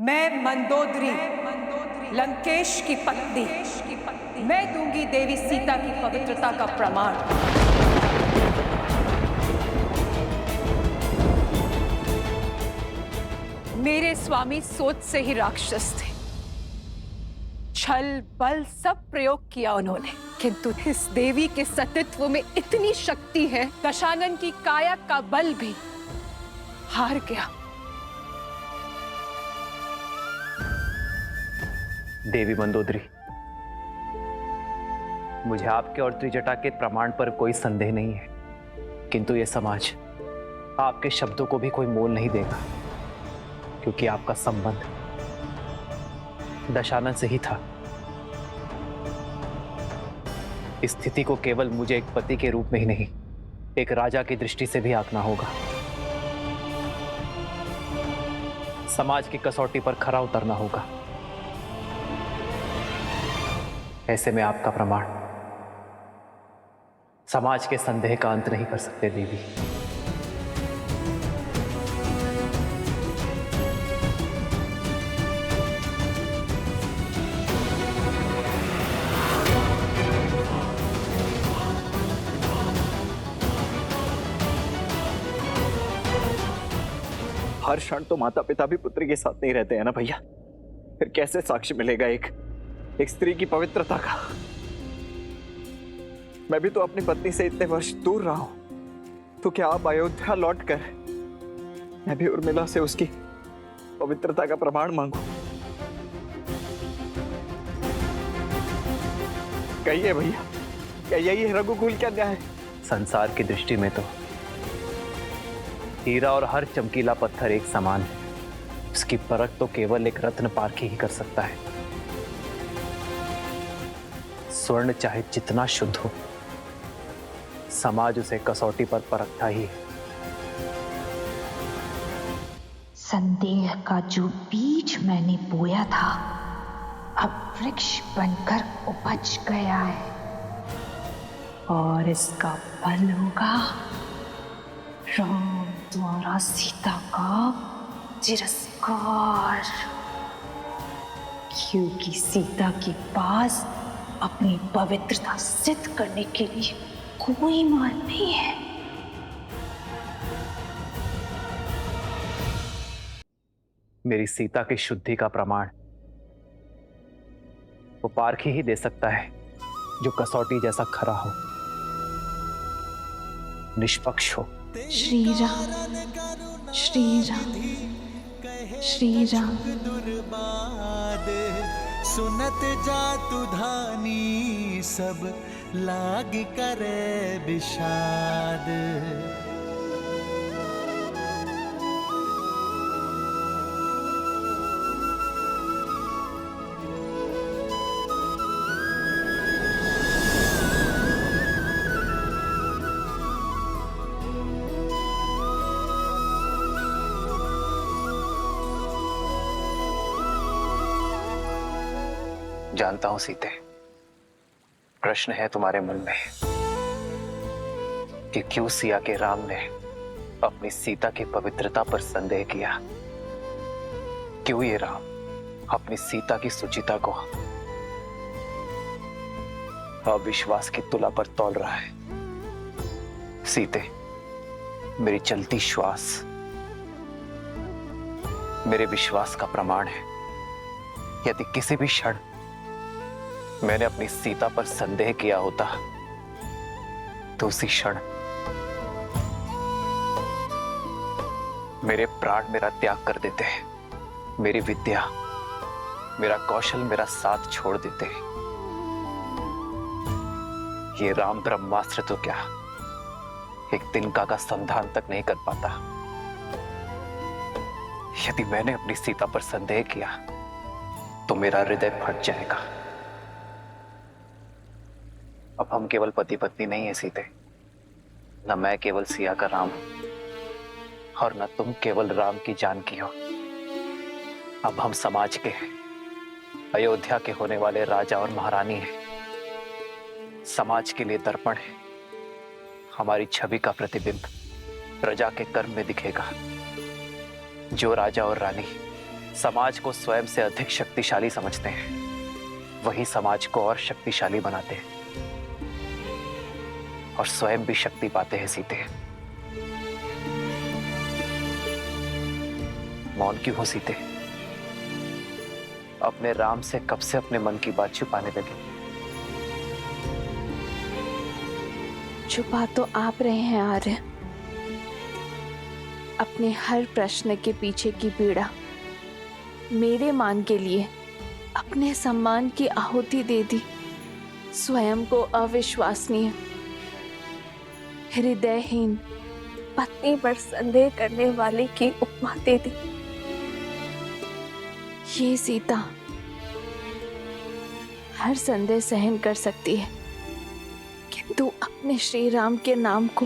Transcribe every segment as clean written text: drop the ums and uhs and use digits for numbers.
मैं मंदोदरी लंकेश की पत्नी मैं दूंगी देवी सीता की पवित्रता का प्रमाण। मेरे स्वामी सोच से ही राक्षस थे। छल बल सब प्रयोग किया उन्होंने, किंतु इस देवी के सतीत्व में इतनी शक्ति है, दशानन की काया का बल भी हार गया। देवी मंदोदरी, मुझे आपके और त्रिजटा के प्रमाण पर कोई संदेह नहीं है, किंतु यह समाज आपके शब्दों को भी कोई मोल नहीं देगा, क्योंकि आपका संबंध दशानन से ही था। इस स्थिति को केवल मुझे एक पति के रूप में ही नहीं, एक राजा की दृष्टि से भी आंकना होगा। समाज की कसौटी पर खरा उतरना होगा। ऐसे में आपका प्रमाण समाज के संदेह का अंत नहीं कर सकते देवी। हर क्षण तो माता पिता भी पुत्र के साथ नहीं रहते हैं ना भैया, फिर कैसे साक्ष्य मिलेगा एक स्त्री की पवित्रता का। मैं भी तो अपनी पत्नी से इतने वर्ष दूर रहा हूं, तो क्या आप अयोध्या लौटकर मैं भी उर्मिला से उसकी पवित्रता का प्रमाण मांगू? कहिए भैया, क्या यही है रघुकुल का न्याय? संसार की दृष्टि में तो हीरा और हर चमकीला पत्थर एक समान है। उसकी परख तो केवल एक रत्न पारखी ही कर सकता है। स्वर्ण चाहे जितना शुद्ध हो, समाज उसे कसौटी पर परखता ही है। संदेह का जो बीज मैंने बोया था, अब वृक्ष बनकर उपज गया है, और इसका फल होगा राम द्वारा सीता का तिरस्कार, क्योंकि सीता के पास अपनी पवित्रता सिद्ध करने के लिए कोई मार्ग नहीं है। मेरी सीता की शुद्धि का प्रमाण वो पारखी ही दे सकता है, जो कसौटी जैसा खरा हो, निष्पक्ष हो। श्री राम, श्री राम, श्री राम। सुनत जातु धानी सब लाग करे विषाद। जानता हूं सीते, प्रश्न है तुम्हारे मन में कि क्यों सिया के राम ने अपनी सीता की पवित्रता पर संदेह किया। क्यों ये राम अपनी सीता की सुचिता को अविश्वास की तुला पर तौल रहा है। सीते, मेरी चलती श्वास मेरे विश्वास का प्रमाण है। यदि किसी भी क्षण मैंने अपनी सीता पर संदेह किया होता, तो उसी क्षण मेरे प्राण मेरा त्याग कर देते हैं, मेरी विद्या, मेरा कौशल, मेरा साथ छोड़ देते हैं। ये राम ब्रह्मास्त्र तो क्या एक तिनका का संधान तक नहीं कर पाता। यदि मैंने अपनी सीता पर संदेह किया तो मेरा हृदय फट जाएगा। अब हम केवल पति पत्नी नहीं है सीते, न मैं केवल सिया का राम और न तुम केवल राम की जानकी हो। अब हम समाज के हैं, अयोध्या के होने वाले राजा और महारानी हैं। समाज के लिए दर्पण है। हमारी छवि का प्रतिबिंब प्रजा के कर्म में दिखेगा। जो राजा और रानी समाज को स्वयं से अधिक शक्तिशाली समझते हैं, वही समाज को और शक्तिशाली बनाते हैं और स्वयं भी शक्ति पाते हैं सीते। मौन क्यों हो सीते? अपने राम से कब से अपने मन की बात छुपाने लगे? छुपा तो आप रहे हैं आर्य। अपने हर प्रश्न के पीछे की पीड़ा मेरे मान के लिए अपने सम्मान की आहुति दे दी। स्वयं को अविश्वसनीय, हृदयहीन पत्नी पर संदेह करने वाले की उपमा दे दी। ये सीता हर संदेह सहन कर सकती है, किंतु अपने श्री राम के नाम को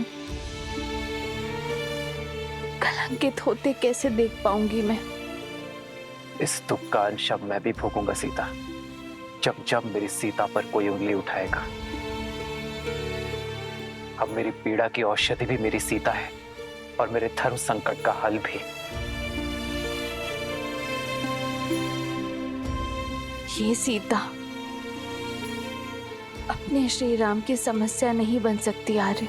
कलंकित होते कैसे देख पाऊंगी मैं? इस दुख का अंश अब मैं भी भोगूंगा सीता, जब जब मेरी सीता पर कोई उंगली उठाएगा। अब मेरी पीड़ा की औषधि भी मेरी सीता है और मेरे धर्म संकट का हल भी। ये सीता अपने श्री राम की समस्या नहीं बन सकती आर्य।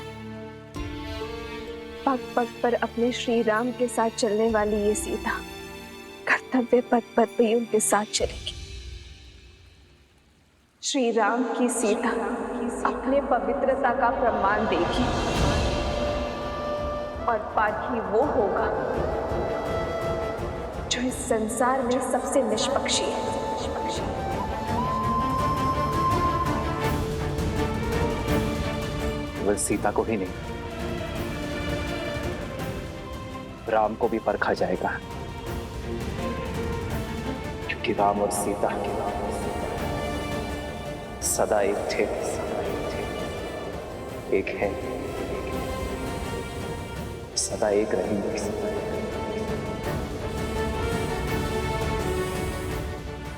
पग पग पर अपने श्री राम के साथ चलने वाली ये सीता कर्तव्य पथ पर भी उनके साथ चलेगी। श्री राम की सीता अपने पवित्रता का प्रमाण देगी और पाठी वो होगा जो इस संसार में सबसे निष्पक्षी है। केवल सीता को ही नहीं, राम को भी परखा जाएगा, क्योंकि राम और सीता सदा एक थे, एक है, सदा एक रहेंगे।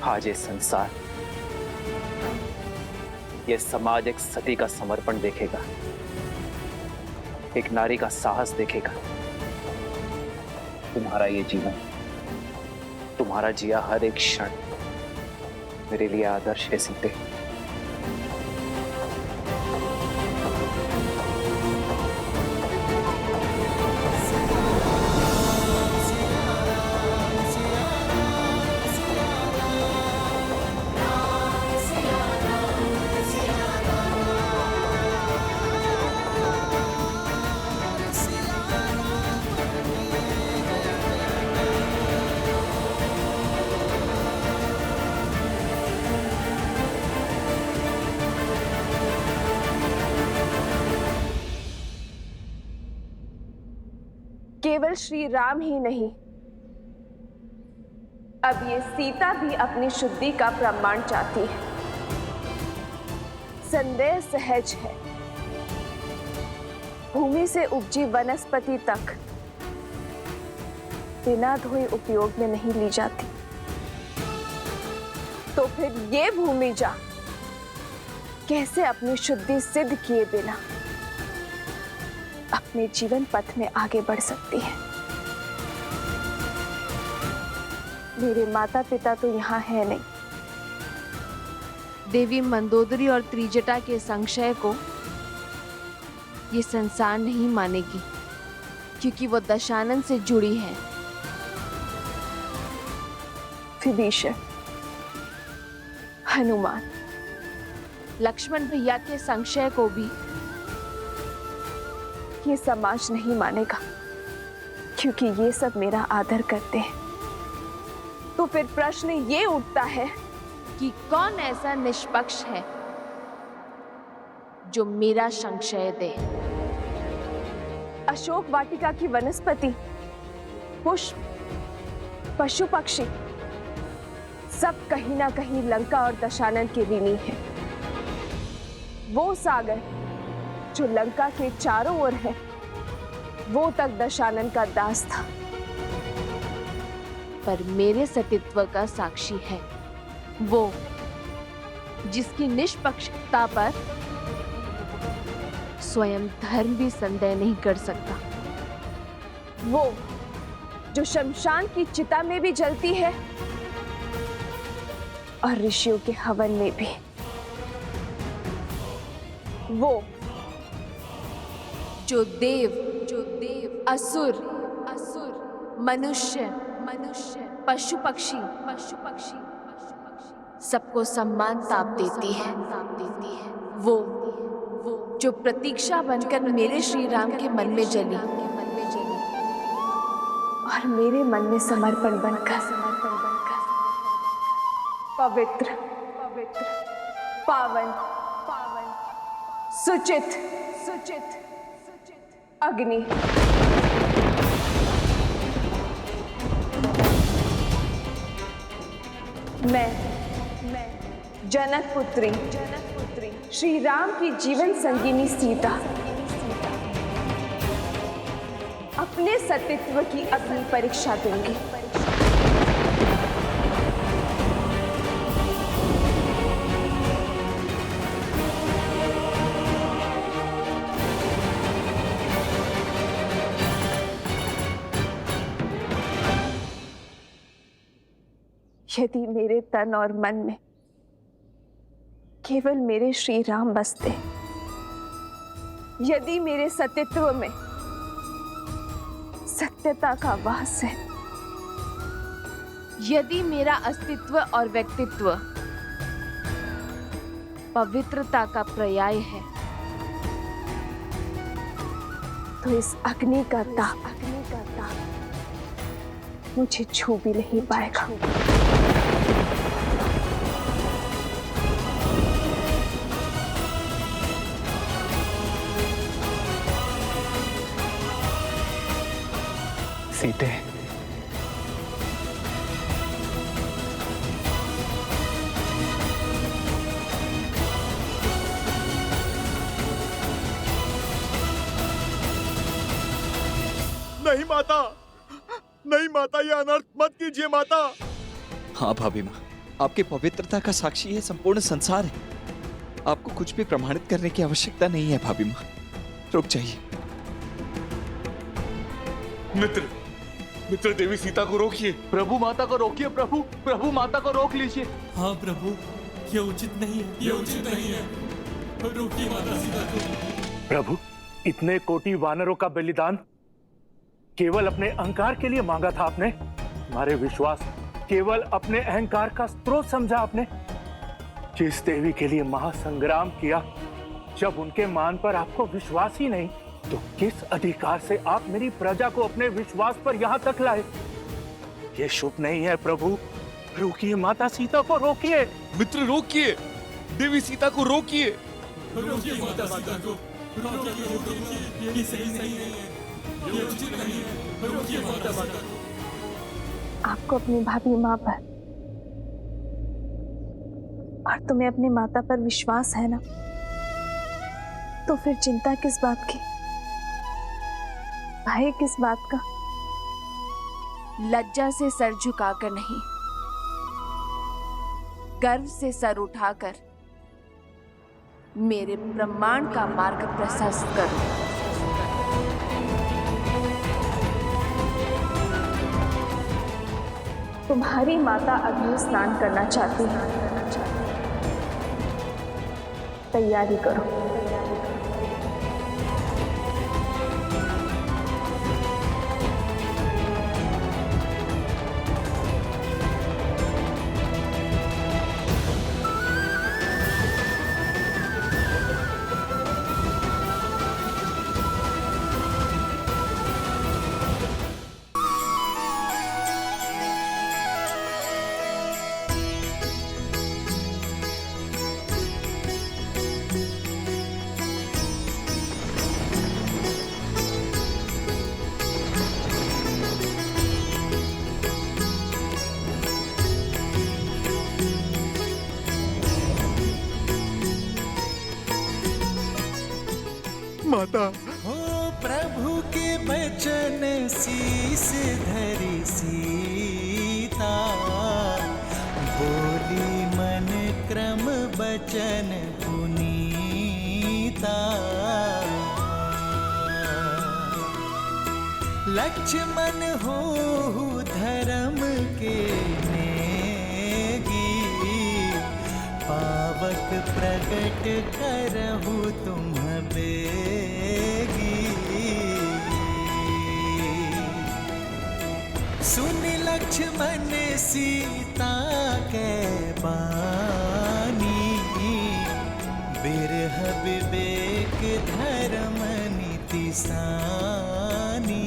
आज ये संसार, ये समाज एक सती का समर्पण देखेगा, एक नारी का साहस देखेगा। तुम्हारा ये जीवन, तुम्हारा जिया हर एक क्षण मेरे लिए आदर्श है सीते। केवल श्री राम ही नहीं, अब ये सीता भी अपनी शुद्धि का प्रमाण चाहती है। संदेह सहज है, भूमि से उपजी वनस्पति तक बिना धोए उपयोग में नहीं ली जाती, तो फिर ये भूमि जा कैसे अपनी शुद्धि सिद्ध किए बिना अपने जीवन पथ में आगे बढ़ सकती है? मेरे माता पिता तो यहाँ है नहीं। देवी मंदोदरी और त्रिजटा के संशय को ये संसार नहीं मानेगी, क्योंकि वो दशानन से जुड़ी है। विभीषण, हनुमान, लक्ष्मण भैया के संशय को भी ये समाज नहीं मानेगा, क्योंकि ये सब मेरा आदर करते हैं। तो फिर प्रश्न ये उठता है कि कौन ऐसा निष्पक्ष है जो मेरा संशय दे? अशोक वाटिका की वनस्पति, पुष्प, पशु पक्षी सब कहीं ना कहीं लंका और दशानन के ऋणी है। वो सागर जो लंका के चारों ओर है, वो तक दशानन का दास था। पर मेरे सतीत्व का साक्षी है वो, जिसकी निष्पक्षता पर स्वयं धर्म भी संदेह नहीं कर सकता। वो जो शमशान की चिता में भी जलती है और ऋषियों के हवन में भी। वो जो देव असुर मनुष्य पशु पक्षी सबको सम्मान ताप देती है। वो जो प्रतीक्षा बनकर मेरे श्री राम के मन में जली और मेरे मन में समर्पण बनकर पवित्र पावन सुचित अग्नि मैं जनक पुत्री श्री राम की जीवन संगिनी सीता अपने सतीत्व की अग्नि परीक्षा दूंगी। यदि मेरे तन और मन में केवल मेरे श्री राम बसते, यदि मेरे सतीत्व में सत्यता का वास है, यदि मेरा अस्तित्व और व्यक्तित्व पवित्रता का पर्याय है, तो इस अग्नि का ताप मुझे छू भी नहीं पाएगा। सीते, नहीं माता, नहीं माता, ये अनर्थ मत कीजिए माता। हाँ भाभी माँ, आपकी पवित्रता का साक्षी है संपूर्ण संसार है। आपको कुछ भी प्रमाणित करने की आवश्यकता नहीं है भाभी माँ, रुक जाइए। मित्र देवी सीता को रोकिए। प्रभु माता को रोकिए। प्रभु माता को रोक लीजिए। हाँ प्रभु, ये उचित नहीं है, रोकिए माता सीता को। प्रभु, इतने कोटि वानरों का बलिदान केवल अपने अहंकार के लिए मांगा था आपने? हमारे विश्वास केवल अपने अहंकार का स्रोत समझा आपने? जिस देवी के लिए महासंग्राम किया, जब उनके मान पर आपको विश्वास ही नहीं, तो किस अधिकार से आप मेरी प्रजा को अपने विश्वास पर यहाँ तक लाए? ये शुभ नहीं है प्रभु। रोकिए माता सीता को, रोकिए। मित्र रोकिए, देवी सीता को रोकिए। रोकिए माता सीता को, रोकिए, ये सही नहीं है, ये उचित नहीं है, रोकिए माता सीता को। आपको अपनी भाभी माँ पर और तुम्हें अपनी माता पर विश्वास है ना, तो फिर चिंता किस बात की, भय किस बात का? लज्जा से सर झुकाकर नहीं, गर्व से सर उठाकर मेरे ब्रह्मांड का मार्ग प्रशस्त करो। तुम्हारी माता अग्नि स्नान करना चाहती है, तैयारी करो। माता, हो प्रभु के बचन शीस धरि सीता, बोली मन क्रम बचन पुनीता। लक्ष्मण हो धर्म के नेगी, पावक प्रकट करहु तुम बेगी। सुन लक्ष्मण सीता के बानी, बिरह विवेक धर्म नीति सानी।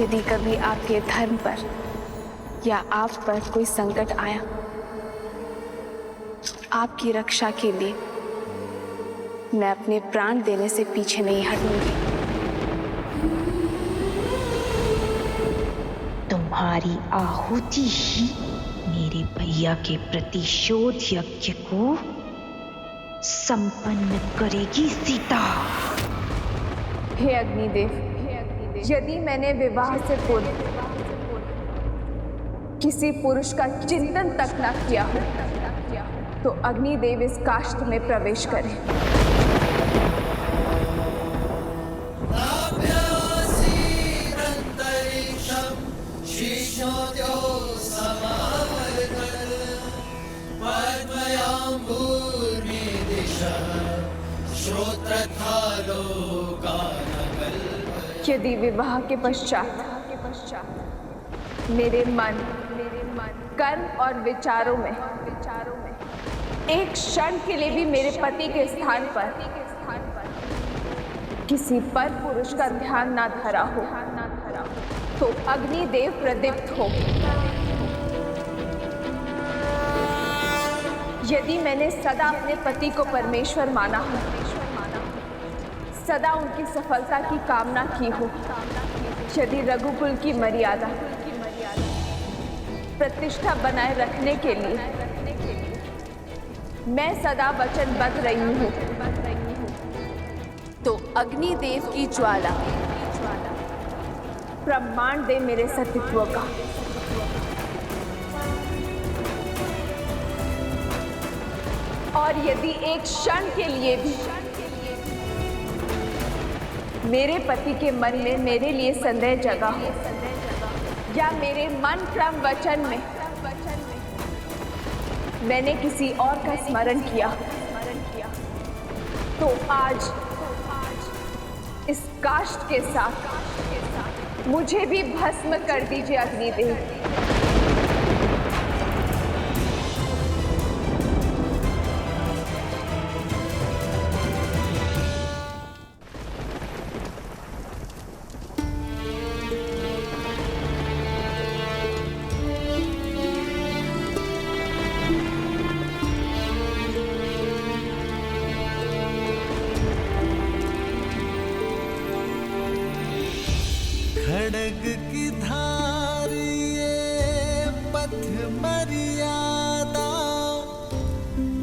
यदि कभी आपके धर्म पर या आप पर कोई संकट आया, आपकी रक्षा के लिए मैं अपने प्राण देने से पीछे नहीं हटूंगी। तुम्हारी आहुति ही मेरे भैया के प्रतिशोध यज्ञ को संपन्न करेगी सीता। हे अग्निदेव, यदि मैंने विवाह से पूर्व किसी पुरुष का चिंतन तक न किया हो, तो अग्निदेव इस काष्ठ में प्रवेश करें। यदि विवाह के पश्चात मेरे मन, कर्म और विचारों में एक क्षण के लिए भी मेरे पति के स्थान पर किसी पर पुरुष का ध्यान ना धरा हो, तो अग्निदेव प्रदीप्त हो। यदि मैंने सदा अपने पति को परमेश्वर माना हो, सदा उनकी सफलता की कामना की हो, यदि रघुकुल की मर्यादा प्रतिष्ठा बनाए रखने के लिए मैं सदा वचनबद्ध रही हूँ, तो अग्निदेव की ज्वाला प्रमाण दे मेरे सतीत्व का। और यदि एक क्षण के लिए भी मेरे पति के मन में मेरे लिए संदेह जगा हो, या मेरे मन क्रम वचन में मैंने किसी और का स्मरण किया, तो आज इस काष्ठ के साथ मुझे भी भस्म कर दीजिए अग्निदेव। खड़ग की धार ये पथ मर्यादा,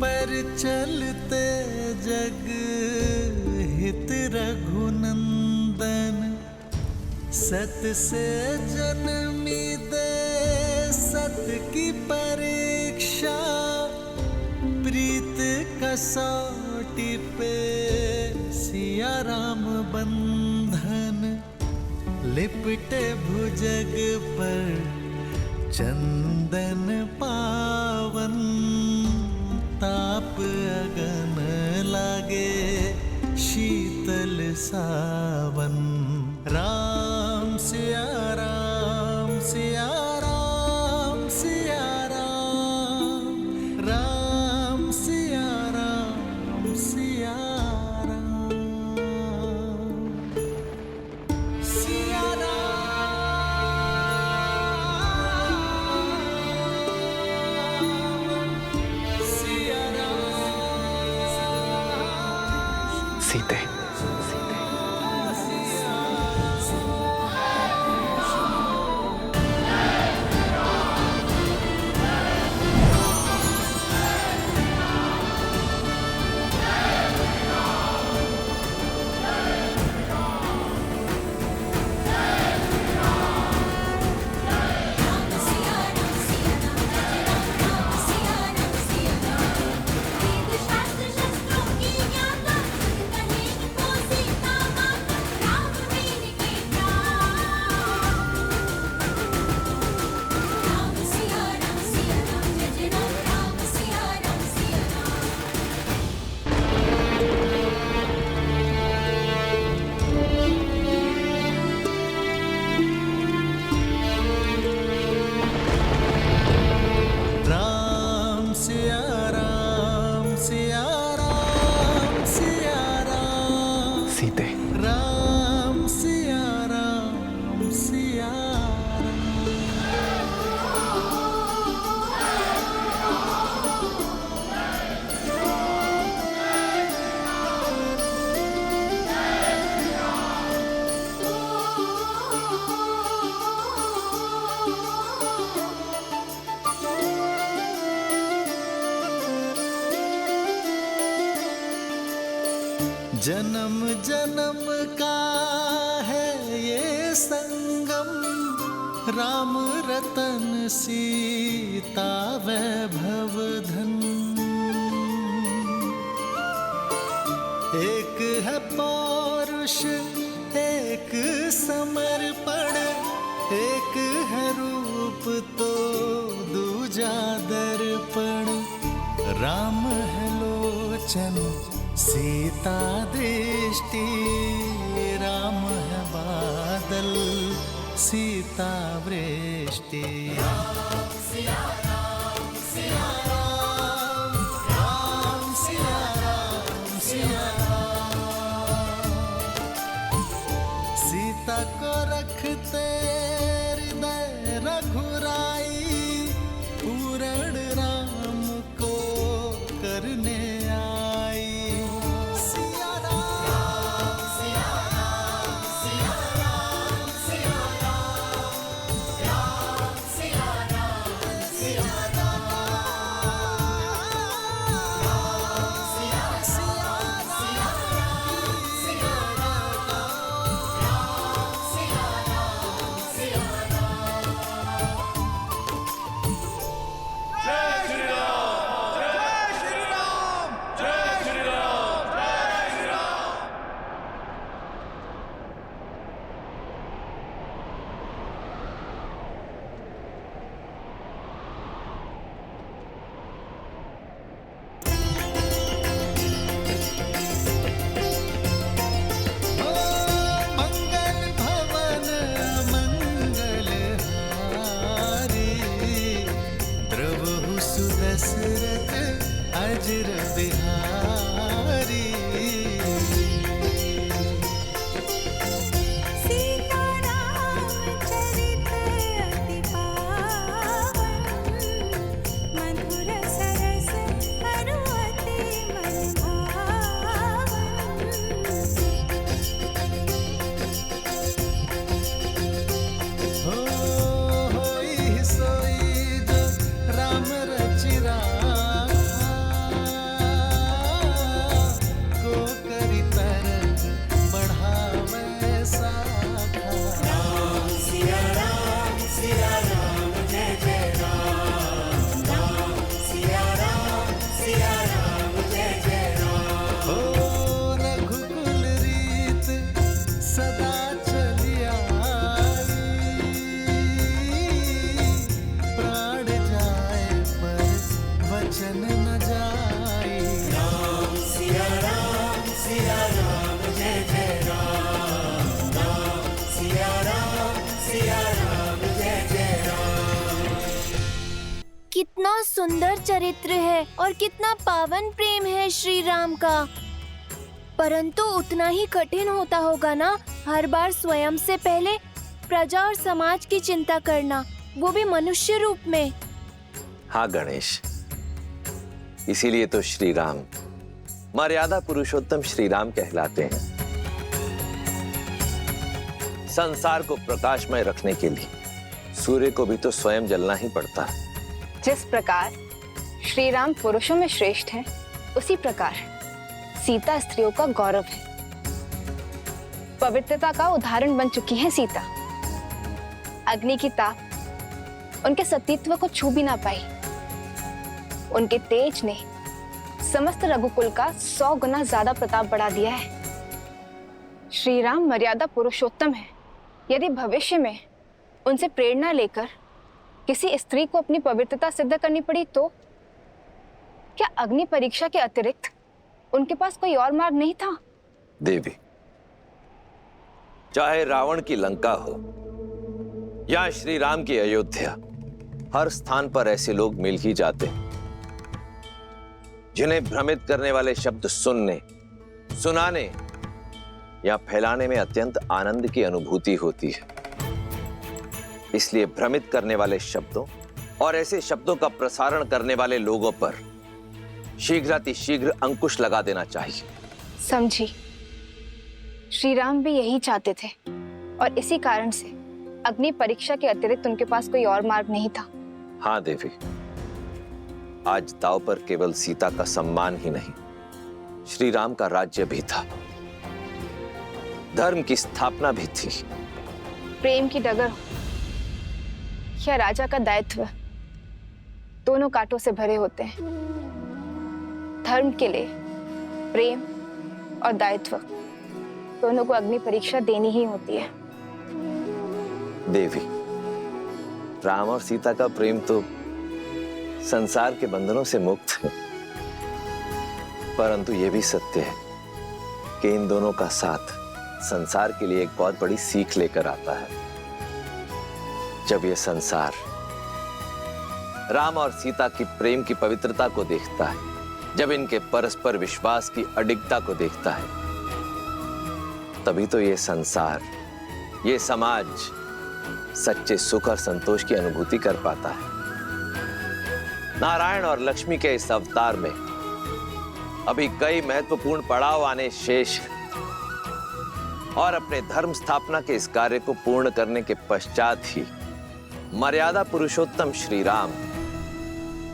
पर चलते जग हित रघुनंदन। सत से जन्मी दे सत की परीक्षा, प्रीत कसौटी पे सिया राम बंधन। लिपटे भुजग पर चंदन पावन, ताप अगन लागे शीतल सावन। राम सिया राम सिया राम सिया राम, राम सिया राम सिया राम, सिया राम। सीते। राम सिया राम सिया राम सिया राम सीते। राम सिया राम सिया जन्म जन्म का है ये संगम, राम रतन सीता वैभव धन। एक है पौरुष एक समर्पण, एक है रूप तो दूजा दर्पण। राम है लोचन सीता दृष्टि, राम है बादल सीता वृष्टि। राम सिया राम सिया राम, राम सिया राम सिया राम। सीता को रखते हृदय रघुराई, पूर्ण राम को करने दशरथ अजर बिहारी। कितना सुंदर चरित्र है और कितना पावन प्रेम है श्री राम का। परंतु उतना ही कठिन होता होगा ना हर बार स्वयं से पहले प्रजा और समाज की चिंता करना, वो भी मनुष्य रूप में। हाँ गणेश, इसीलिए तो श्री राम मर्यादा पुरुषोत्तम श्री राम कहलाते हैं। संसार को प्रकाशमय रखने के लिए सूर्य को भी तो स्वयं जलना ही पड़ता है। जिस प्रकार श्री राम पुरुषों में श्रेष्ठ हैं, उसी प्रकार सीता स्त्रियों का गौरव है। पवित्रता का उदाहरण बन चुकी है सीता। अग्नि की ताप उनके सतीत्व को छू भी ना पाई। उनके तेज ने समस्त रघुकुल का 100 गुना ज्यादा प्रताप बढ़ा दिया है। श्री राम मर्यादा पुरुषोत्तम है। यदि भविष्य में उनसे प्रेरणा लेकर किसी स्त्री को अपनी पवित्रता सिद्ध करनी पड़ी तो क्या अग्नि परीक्षा के अतिरिक्त उनके पास कोई और मार्ग नहीं था? देवी, चाहे रावण की लंका हो या श्री राम की अयोध्या, हर स्थान पर ऐसे लोग मिल ही जाते हैं जिन्हें भ्रमित करने वाले शब्द सुनने, सुनाने या फैलाने में अत्यंत आनंद की अनुभूति होती है। इसलिए भ्रमित करने वाले शब्दों और ऐसे शब्दों का प्रसारण करने वाले लोगों पर शीघ्रातिशीघ्र अंकुश लगा देना चाहिए। समझी। श्री राम भी यही चाहते थे और इसी कारण से अग्नि परीक्षा के अतिरिक्त उनके पास कोई और मार्ग नहीं था। हाँ देवी, आज दांव पर केवल सीता का सम्मान ही नहीं, श्री राम का राज्य भी था, धर्म की स्थापना भी थी। प्रेम की डगर हो या राजा का दायित्व, दोनों कांटों से भरे होते हैं। धर्म के लिए प्रेम और दायित्व दोनों को अग्नि परीक्षा देनी ही होती है। देवी, राम और सीता का प्रेम तो संसार के बंधनों से मुक्त है, परंतु यह भी सत्य है कि इन दोनों का साथ संसार के लिए एक बहुत बड़ी सीख लेकर आता है। जब यह संसार राम और सीता की प्रेम की पवित्रता को देखता है, जब इनके परस्पर विश्वास की अडिगता को देखता है, तभी तो यह संसार, यह समाज सच्चे सुख और संतोष की अनुभूति कर पाता है। नारायण और लक्ष्मी के इस अवतार में अभी कई महत्वपूर्ण पड़ाव आने शेष हैं और अपने धर्म स्थापना के इस कार्य को पूर्ण करने के पश्चात ही मर्यादा पुरुषोत्तम श्री राम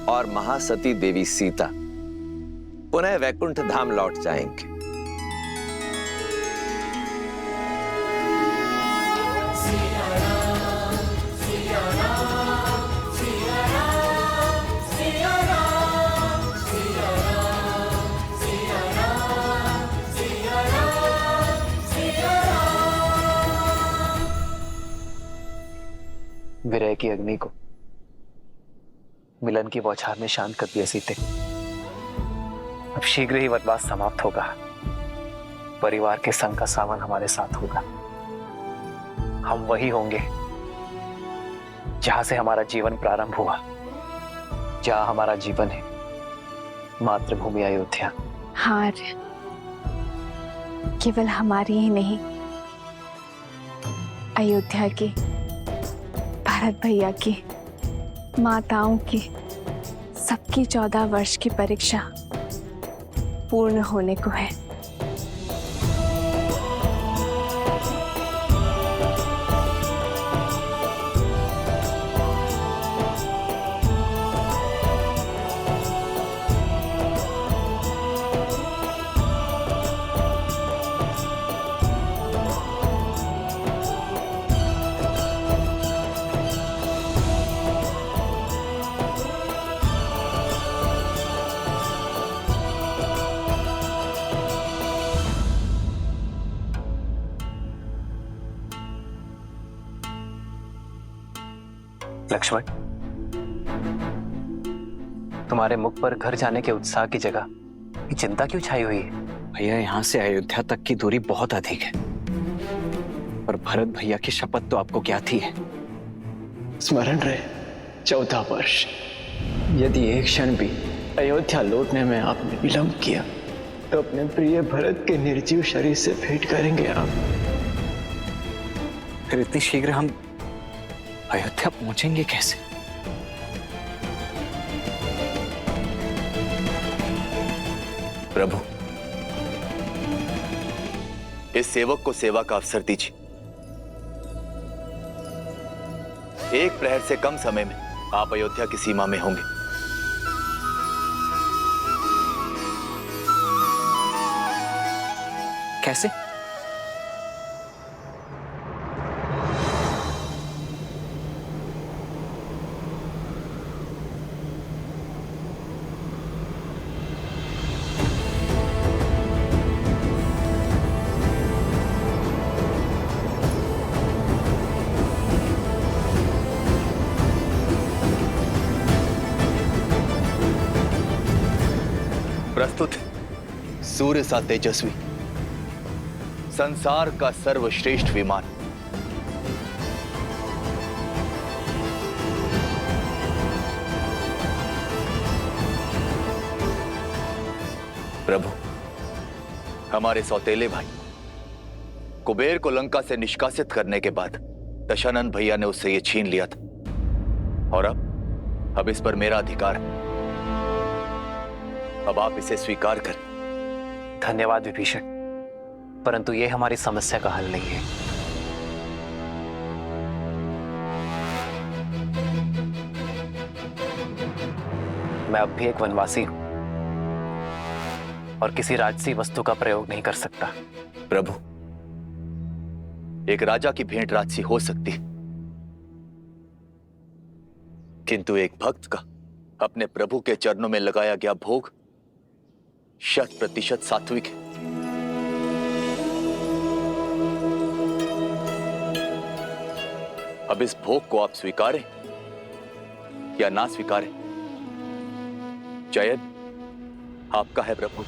और महासती देवी सीता पुनः वैकुंठ धाम लौट जाएंगे। विरह की अग्नि को मिलन की बौछार ने शांत कर दिया सीते। अब शीघ्र ही वनवास समाप्त होगा। परिवार के संग का सावन हमारे साथ होगा। हम वही होंगे जहां से हमारा जीवन प्रारंभ हुआ, जहां हमारा जीवन है मातृभूमि अयोध्या। हाँ, केवल हमारी ही नहीं, अयोध्या की, भरत भैया की, माताओं की, सबकी 14 वर्ष की परीक्षा पूर्ण होने को है। लक्ष्मण, तुम्हारे मुख पर घर जाने के उत्साह की जगह ये चिंता क्यों छाई हुई है? भैया, यहाँ से अयोध्या तक की दूरी बहुत अधिक है, पर भरत भैया की शपथ तो आपको क्या थी है? स्मरण रहे 14 वर्ष। यदि एक क्षण भी अयोध्या लौटने में आपने विलंब किया तो अपने प्रिय भरत के निर्जीव शरीर से भेंट करेंगे आप। फिर इतनी शीघ्र हम अयोध्या पहुंचेंगे कैसे? प्रभु, इस सेवक को सेवा का अवसर दीजिए। 1 प्रहर से कम समय में आप अयोध्या की सीमा में होंगे। कैसे? प्रस्तुत सूर्य सा तेजस्वी, संसार का सर्वश्रेष्ठ विमान, प्रभु, हमारे सौतेले भाई कुबेर को लंका से निष्कासित करने के बाद दशानन भैया ने उससे ये छीन लिया था, और अब इस पर मेरा अधिकार है। अब आप इसे स्वीकार करें। धन्यवाद विभीषण, परंतु यह हमारी समस्या का हल नहीं है। मैं अब भी एक वनवासी हूं और किसी राजसी वस्तु का प्रयोग नहीं कर सकता। प्रभु, एक राजा की भेंट राजसी हो सकती है, किंतु एक भक्त का अपने प्रभु के चरणों में लगाया गया भोग 100% सात्विक है। अब इस भोग को आप स्वीकारें या ना स्वीकारें, चयन आपका है प्रभु।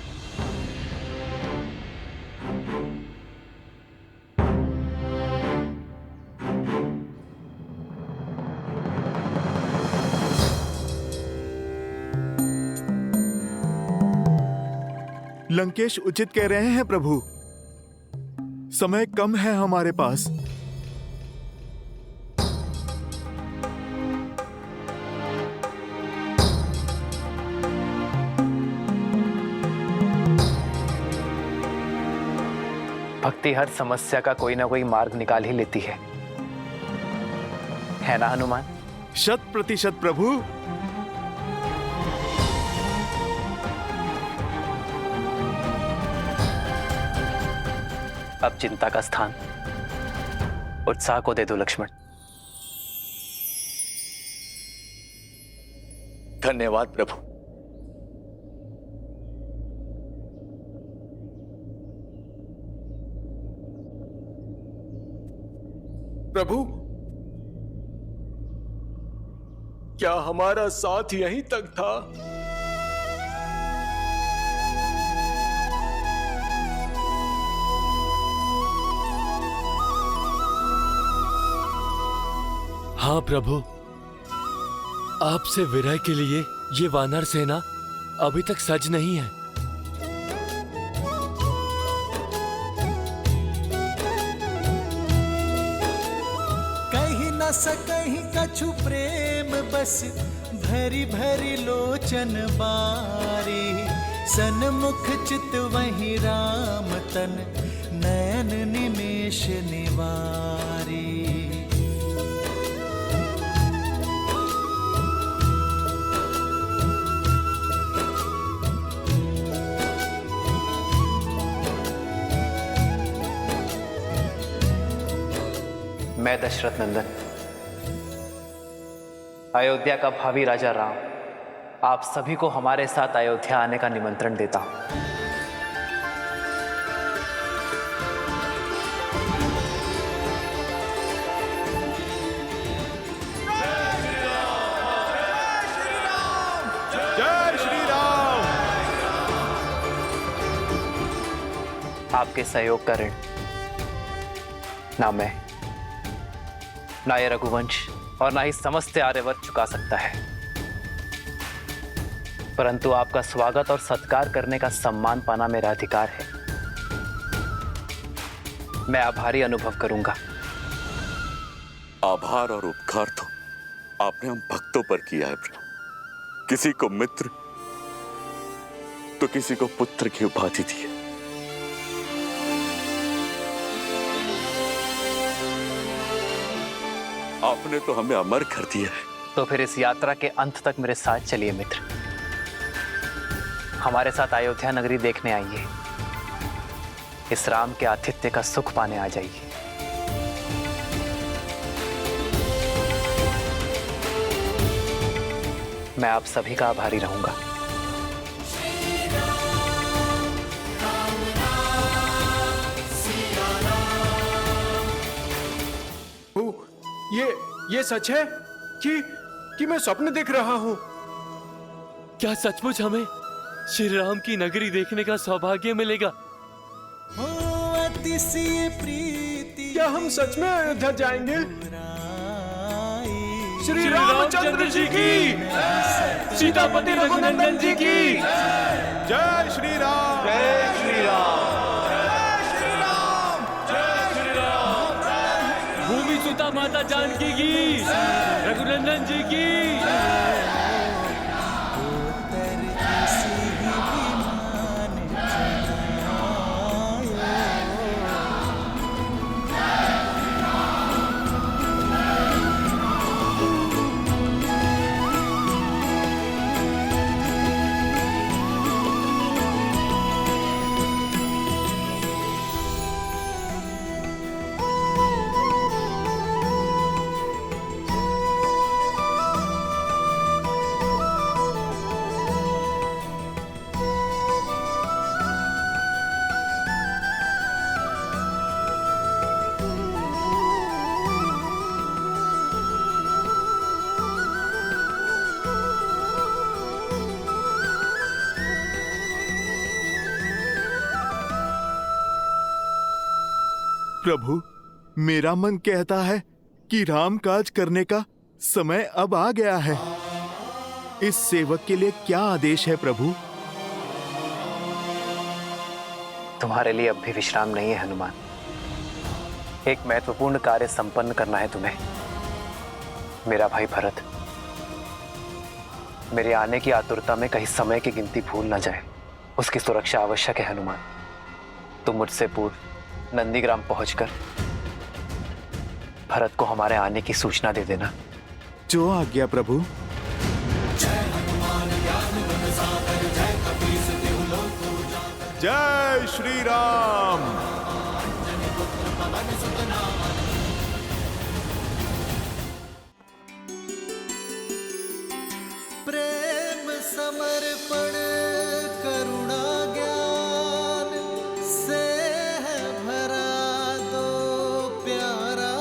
लंकेश उचित कह रहे हैं प्रभु, समय कम है हमारे पास। भक्ति हर समस्या का कोई ना कोई मार्ग निकाल ही लेती है ना हनुमान? 100% प्रभु। अब चिंता का स्थान उत्साह को दे दो लक्ष्मण। धन्यवाद प्रभु। प्रभु, क्या हमारा साथ यहीं तक था? हाँ प्रभु, आपसे विरह के लिए ये वानर सेना अभी तक सज नहीं है। कहीं न सकहीं कछु प्रेम बस भरी भरी लोचन बारी, सन्मुख चित वहीं राम तन नयन निमेष निवारी। मैं दशरथ नंदन, अयोध्या का भावी राजा राम, आप सभी को हमारे साथ अयोध्या आने का निमंत्रण देता हूं। जय श्री राम। आपके सहयोग का ऋण ना मैं, ना ये रघुवंश और ना ही समस्त आर्यवर्त चुका सकता है, परंतु आपका स्वागत और सत्कार करने का सम्मान पाना मेरा अधिकार है। मैं आभारी अनुभव करूंगा। आभार और उपकार तो आपने हम भक्तों पर किया है प्रभु। किसी को मित्र तो किसी को पुत्र की उपाधि दी है। आपने तो हमें अमर कर दिया है। तो फिर इस यात्रा के अंत तक मेरे साथ चलिए मित्र। हमारे साथ अयोध्या नगरी देखने आइए। इस राम के आतिथ्य का सुख पाने आ जाइए। मैं आप सभी का आभारी रहूंगा। ये सच है कि मैं स्वप्न देख रहा हूँ? क्या सचमुच हमें श्री राम की नगरी देखने का सौभाग्य मिलेगा? क्या हम सच में अयोध्या जाएंगे? श्री रामचंद्र जी की, सीतापति रघुनंदन जी की जय श्री राम। जय श्री राम। भूमि सुता माता जानकी की, रघुनंदन जी की। प्रभु, मेरा मन कहता है कि राम काज करने का समय अब आ गया है। इस सेवक के लिए क्या आदेश है प्रभु? तुम्हारे लिए अब भी विश्राम नहीं है हनुमान। एक महत्वपूर्ण कार्य संपन्न करना है तुम्हें। मेरा भाई भरत मेरे आने की आतुरता में कहीं समय की गिनती भूल ना जाए। उसकी सुरक्षा आवश्यक है हनुमान। तुम मुझसे पूर्व नंदीग्राम पहुंचकर भरत को हमारे आने की सूचना दे देना। जो आज्ञा प्रभु। जय श्री राम। प्रेम समर्पण करुणा ज्ञान से है भरा दो प्यारा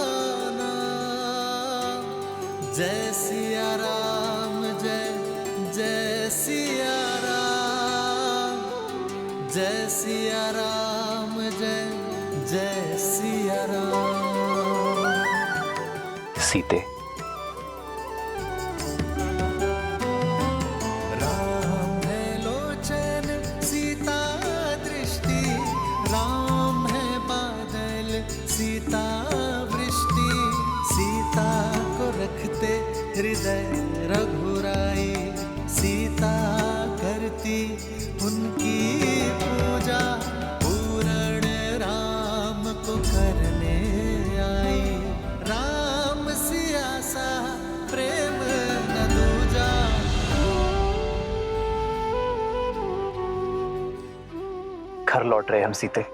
नाम। जय सिया राम, जय जय सिया राम, जय सिया राम, जय जय सिया राम। सीते, सीता वृष्टि, सीता को रखते हृदय रघुराई। सीता करती उनकी पूजा, पूर्ण राम को करने आई। राम सिया सा प्रेम न दूजा। घर लौट रहे हम सीते।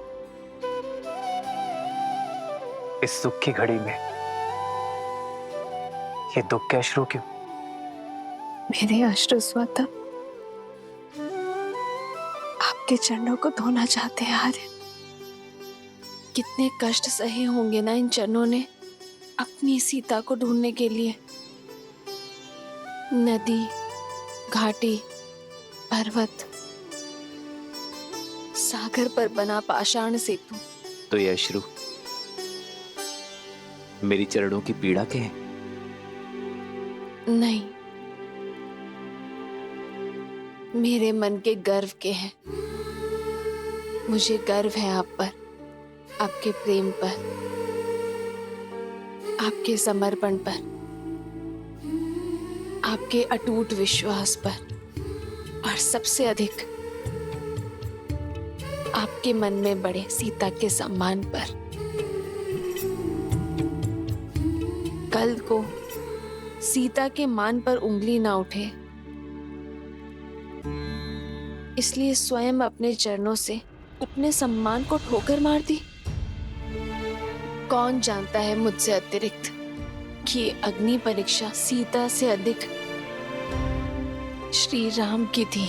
इस दुख की घड़ी में ये दुख के अश्रु क्यों? मेरे अश्रु स्वतः आपके चरणों को धोना चाहते हैं आर्य। कितने कष्ट सहे होंगे ना इन चरणों ने अपनी सीता को ढूंढने के लिए। नदी, घाटी, पर्वत, सागर पर बना पाषाण सेतु। तो ये अश्रु मेरी चरणों की पीड़ा के हैं? नहीं, मेरे मन के गर्व के हैं। मुझे गर्व है आप पर, आपके प्रेम पर, आपके समर्पण पर, आपके अटूट विश्वास पर, और सबसे अधिक आपके मन में बड़े सीता के सम्मान पर। कल को सीता के मान पर उंगली ना उठे, इसलिए स्वयं अपने चरणों से अपने सम्मान को ठोकर मार दी। कौन जानता है मुझसे अतिरिक्त कि अग्नि परीक्षा सीता से अधिक श्री राम की थी।